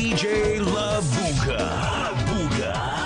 DJ La Buga. La Buga.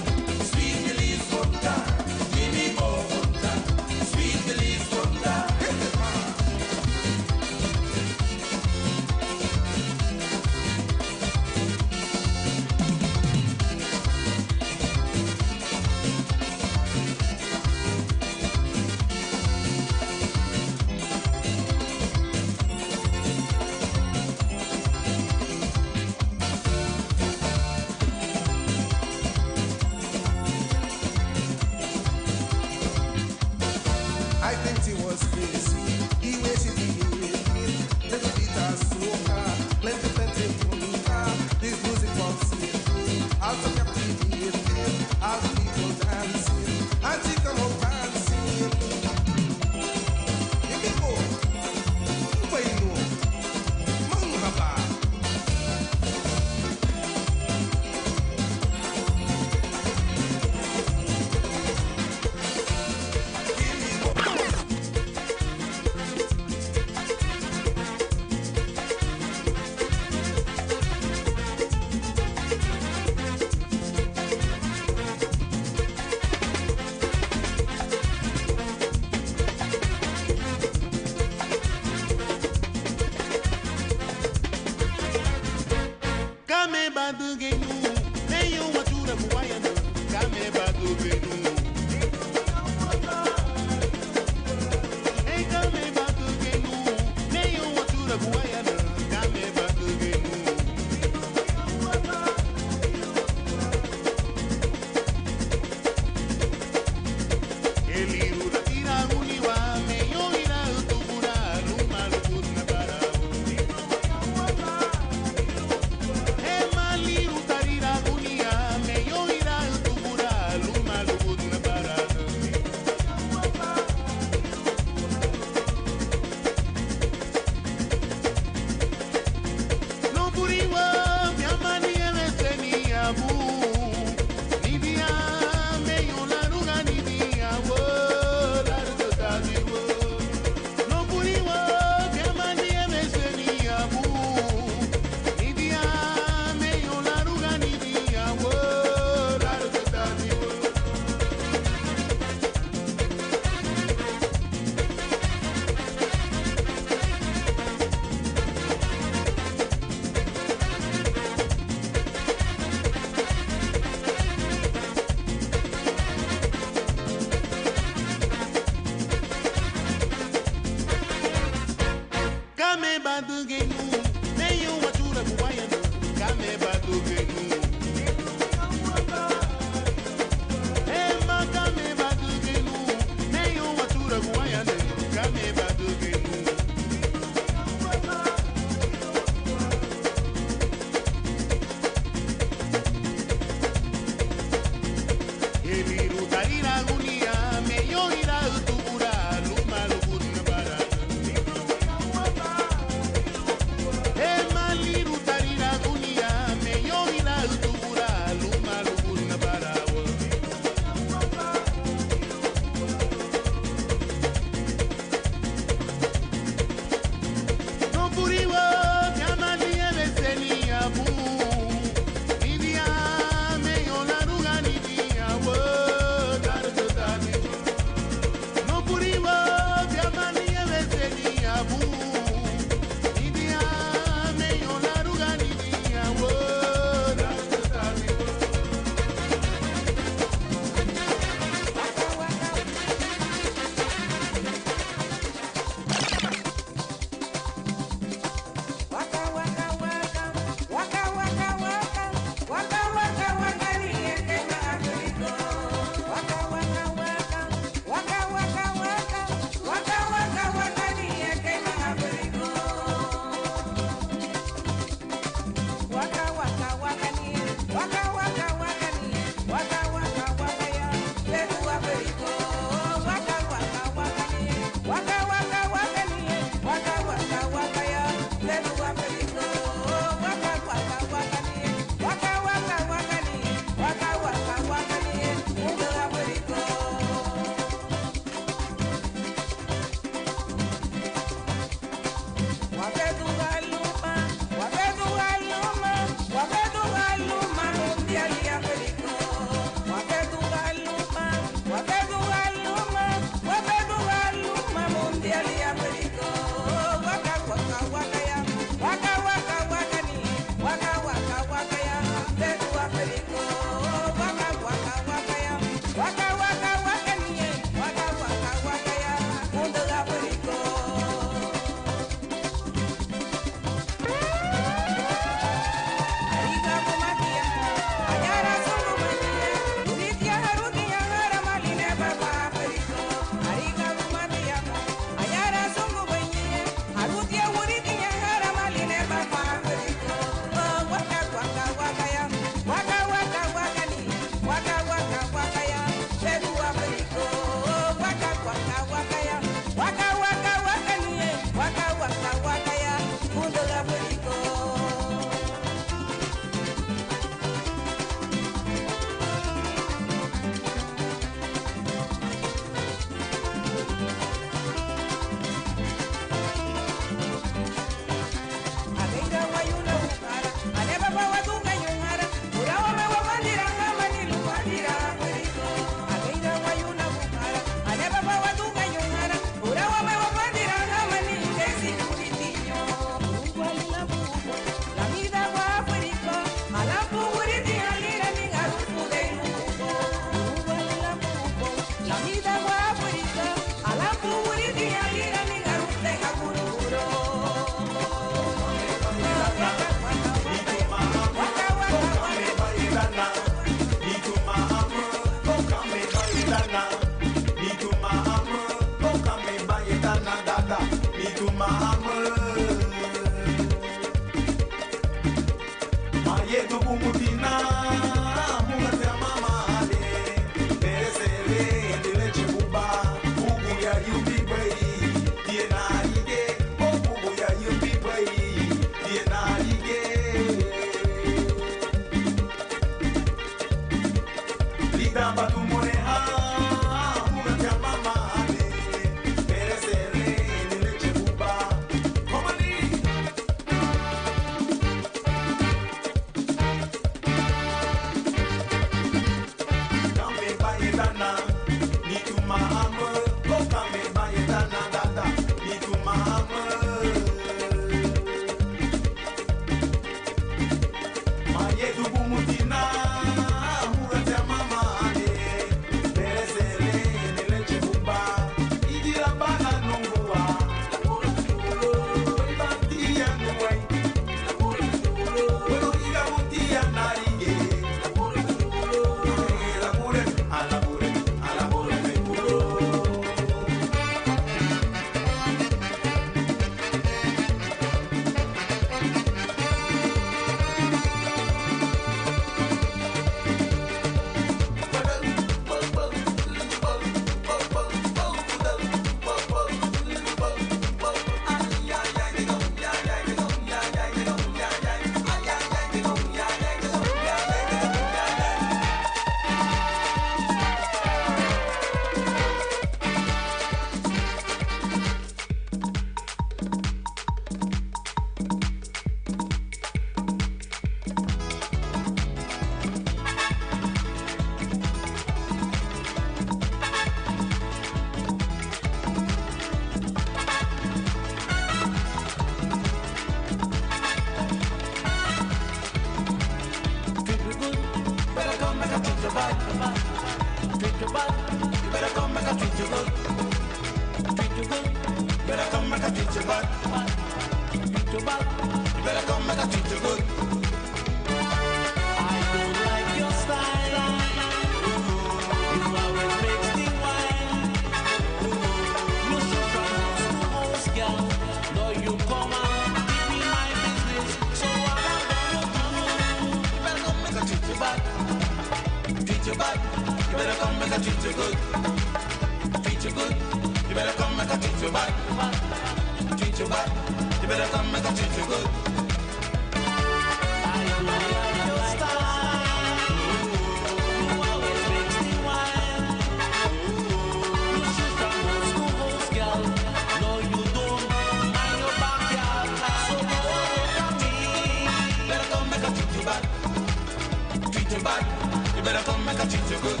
Treat you bad. You better come make I treat you good.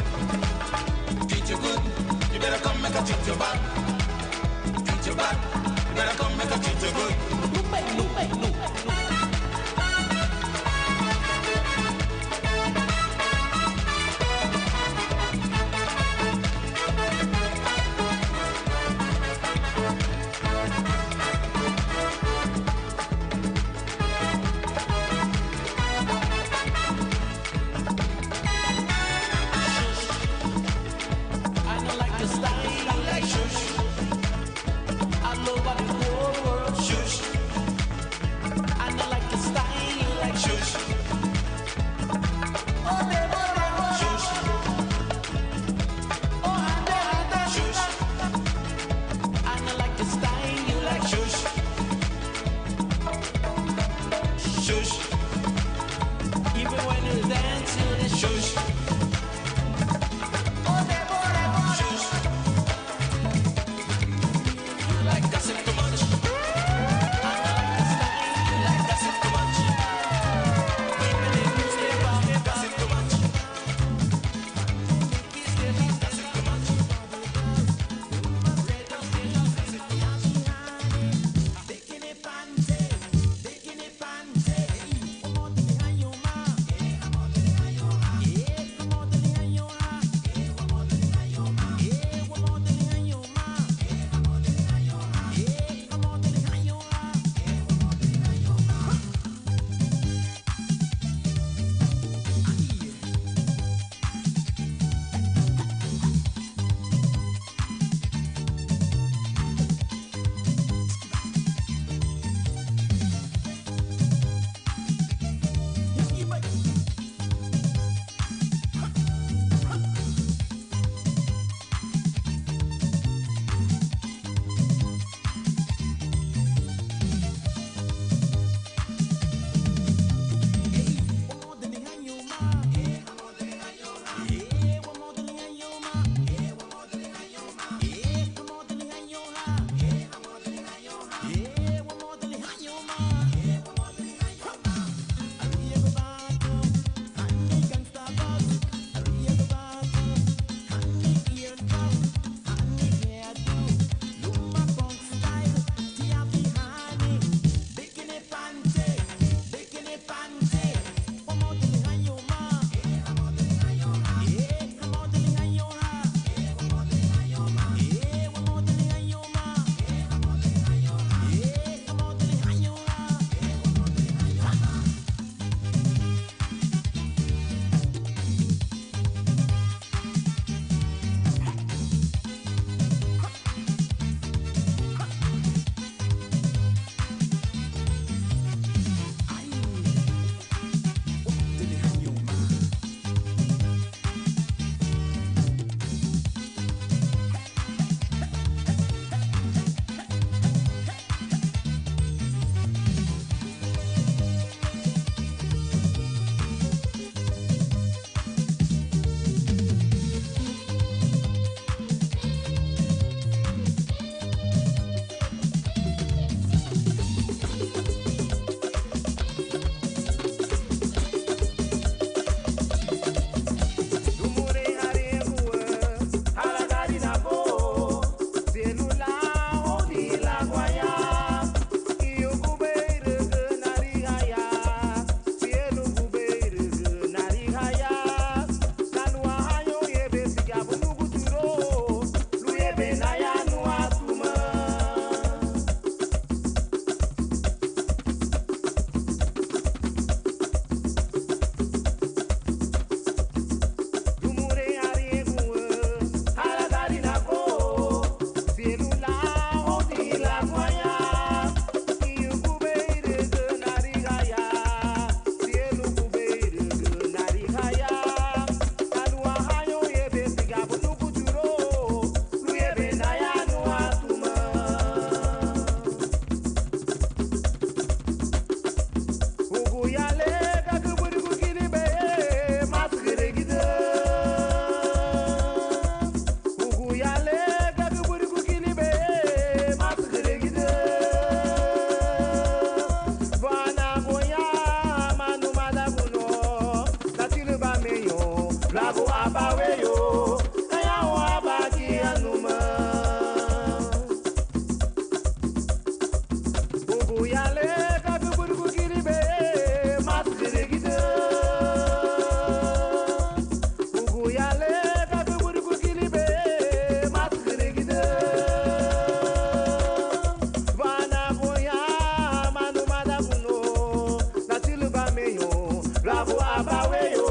Treat you good. You better come make I treat you bad. Treat you bad. You better come make I treat you good. Bravo abaweyo, ayawo abaki anuma. Ugu yale kakuburu kiribe, masirigide. Ugu yale kakuburu kiribe, masirigide. Vana boya manu madabuno, natiluba meyo, bravo abaweyo.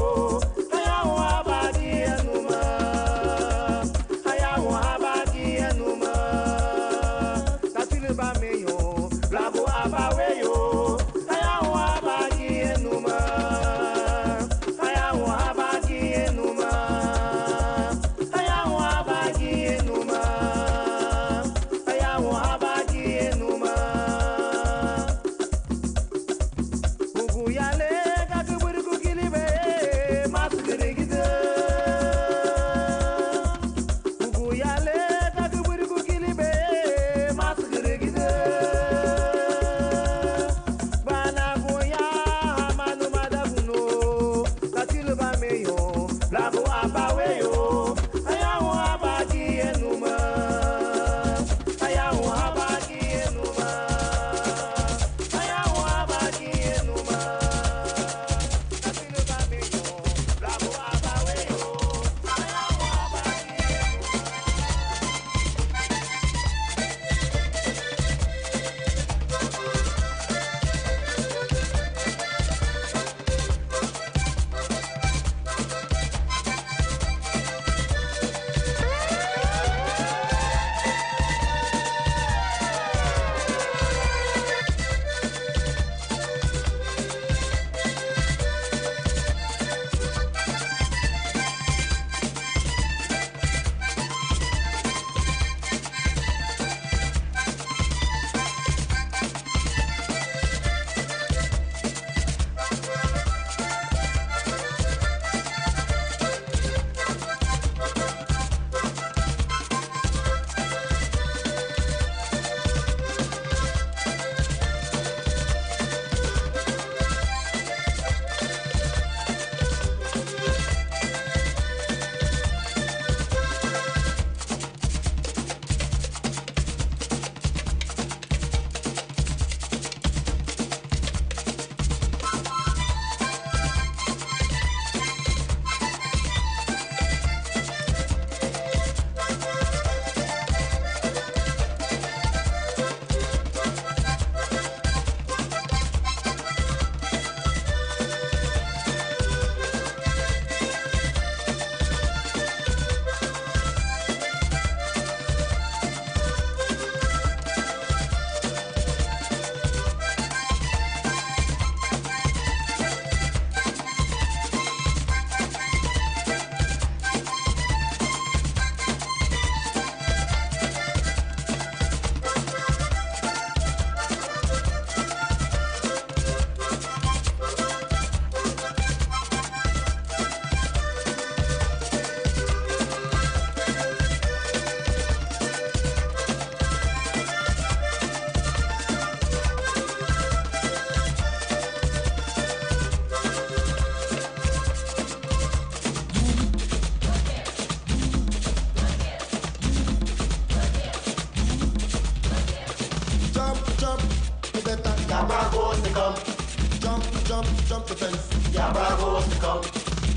jump the fence. Yabra goes to come.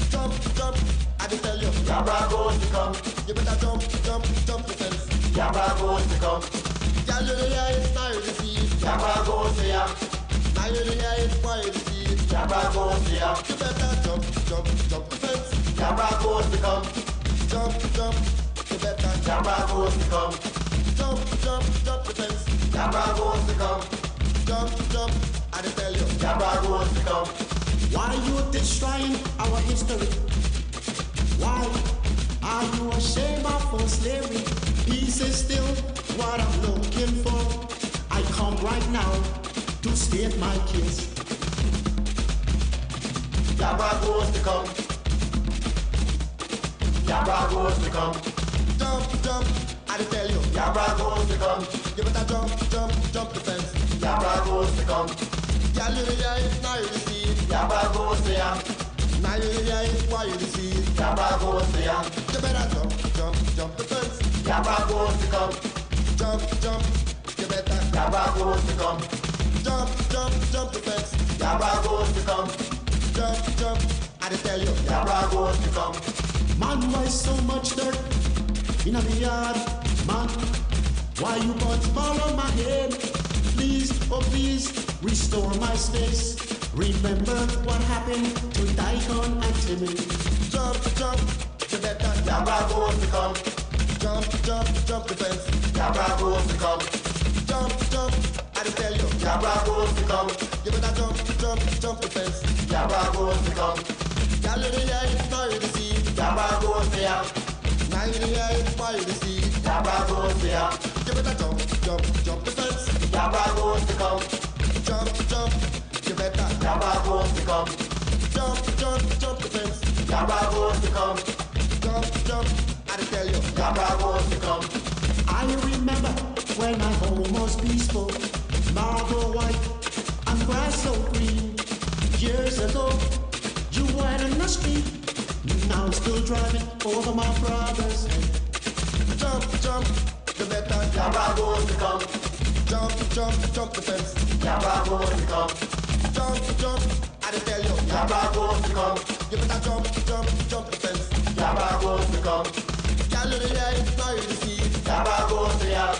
Jump, jump, I did tell you. Yabra goes to come. You better jump, jump, jump the fence. Yabra goes to come. Girl, you hear it, now you see it. Yabra goes to ya. Now you hear it, why you see it. Yabra goes to ya. You better jump, jump, jump the fence. Yabra goes to come. Jump, jump, you better. Yabra goes to come. Jump, jump, jump the fence. Yabra goes to come. Jump, jump, I did tell you. Yabra goes to come. Why you destroying our history? Why are you ashamed of our slavery? Peace is still what I'm looking for. I come right now to state my case. Yabra goes to come. Yabra goes to come. Jump, jump, I did tell you. Yabra goes to come. You better jump, jump, jump the fence. Yabra goes to come. Girl, you hear it, now you see it. Yabra goes to ya. Now you hear it, why you see it. Yabra goes the young. You better jump, jump, jump the fence. Yabba goes to come. Jump, jump. You better. Yabba goes to come. Jump, jump, jump the fence. Yabba goes to come. Jump, jump. I just tell you, Yabba goes to come. Man, why so much dirt in the yard? Man, why you put ball on my head? Please, oh please, restore my space. Remember what happened to Daikon and Timmy. Jump, jump, you better. Yabba goes to come. Jump, jump, jump the fence. Yabba goes to come. Jump, jump, I just tell you, Yabba goes to come. You better jump, jump, jump the fence. Yabba goes to come. Y'all in the eye, fire the seed. Yabba goes to ya. Now in the eye, fire the seed. Yabba goes to ya. You better jump, jump, jump the fence. Yabba goes to come. Jump, jump, you better. Yabba goes to come. Jump, jump, jump the fence. Yabba goes to come. Jump, jump, I just tell you, Yabba goes to come. I remember when my home was peaceful, marble white and grass so green. Years ago, you were in the street, now still driving over my brother's head. Jump, jump, you better. Yabba goes to come. Jump, jump, jump the fence. Yabba goes to come. Jump, jump, I just tell you, Yabba goes to come. You better jump, jump, jump the fence. Yabba goes to come. Y'all in the eye, fire the seed. Yabba goes to ya.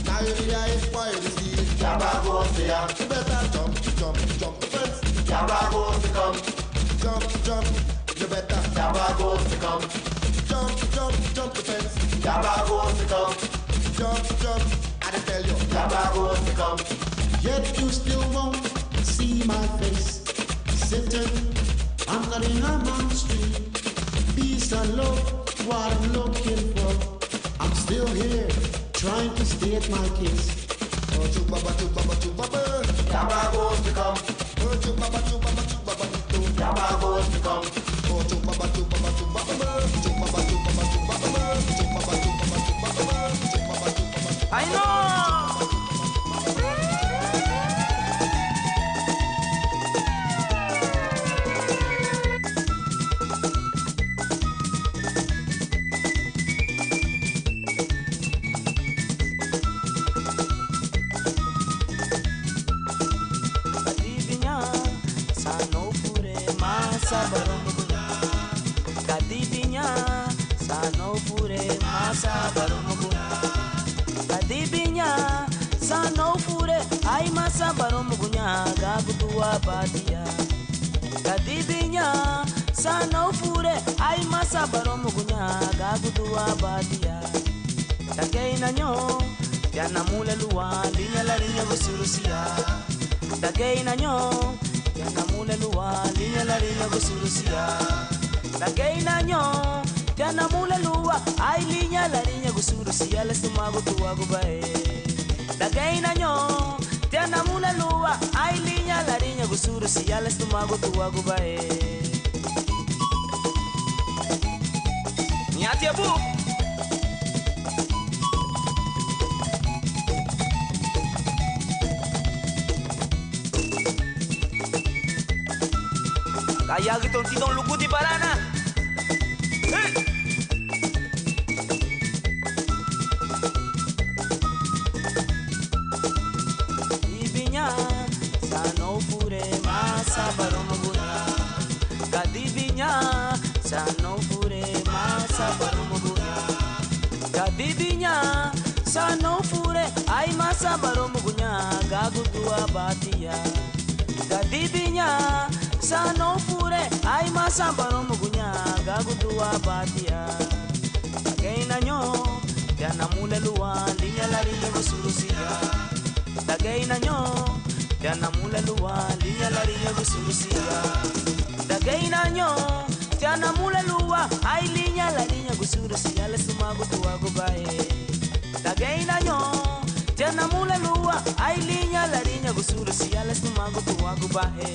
Now in the eye, fire the seed. Yabba goes to ya. You better jump, jump, jump the fence. Yabba goes to come. Jump, jump, you better. Yabba goes to come. Jump, jump, jump the fence. Yabba goes to come. Jump, jump, I just tell you, Yabba goes to come. Yet you still won't see my face, sitting on Nottingham Street. Peace and love, what I'm looking for. I'm still here, trying to state my case. Oh, chubaba, chubaba, chubaba. Yabba goes to come. Oh, chubaba, chubaba, chubaba. Yabba goes to come. Oh, chubaba, chubaba, chubaba. Chubaba, chubaba, chubaba. Chubaba, chubaba, chubaba. Chubaba, chubaba. I know. Kadibinya sano fure ay masa barom gunya gagutua badia. Kadibinya sano fure ay masa barom gunya gagutua badia. Takeina nyo yana mule luwa linya la linya gusurusia. Takeina nyo yana mule luwa linya la linya gusurusia. Takeina nyo yana mule luwa ay linya la linya gusurusia la sumago tuwa gubae. Takeina nyo yana mule luwa ay linya la linya gusurusia la sumago tuwa gubae. Nyati abu. Kaya gitong titong lugu di parana. Hey! Ibinya sano fure masa barong muguna. Kadibinya sano fure masa barong muguna. Kadibinya sano fure ay masa barong muguna gagutua batia. Kadibinya sano fure ay masambaro mugunya gagutua batia. Takeina nyo yana mule luwa linya la linya gusurusia. Takeina nyo yana mule luwa linya la linya gusurusia. Takeina nyo yana mule luwa ay linya la linya gusurusia le sumago tuwa gubae. Takeina nyo yana mule luwa ay linya la linya gusurusia le sumago tuwa gubae.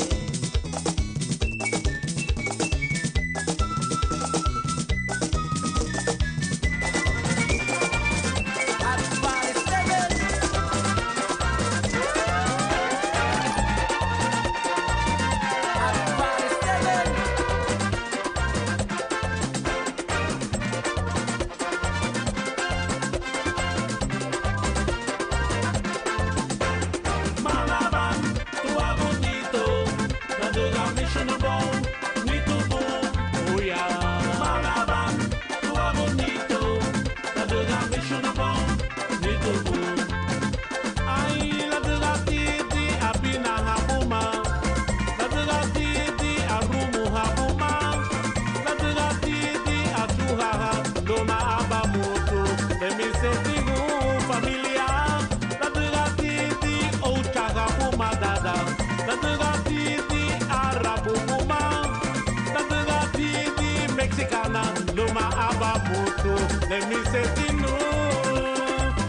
mexicana, luma abamoto, let me say to you,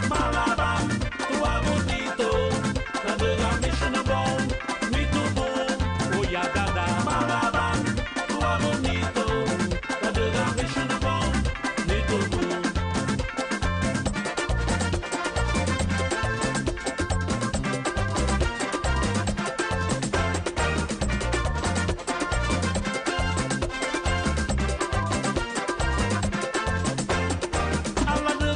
Malaban, tu bonito, na de la mission bom, mi tu bom, oh ya dada, Malaban, tu bonito, na de la mission bom, mi tu bom. Alla de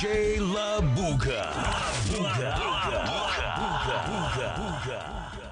DJ La Buga. La Buga.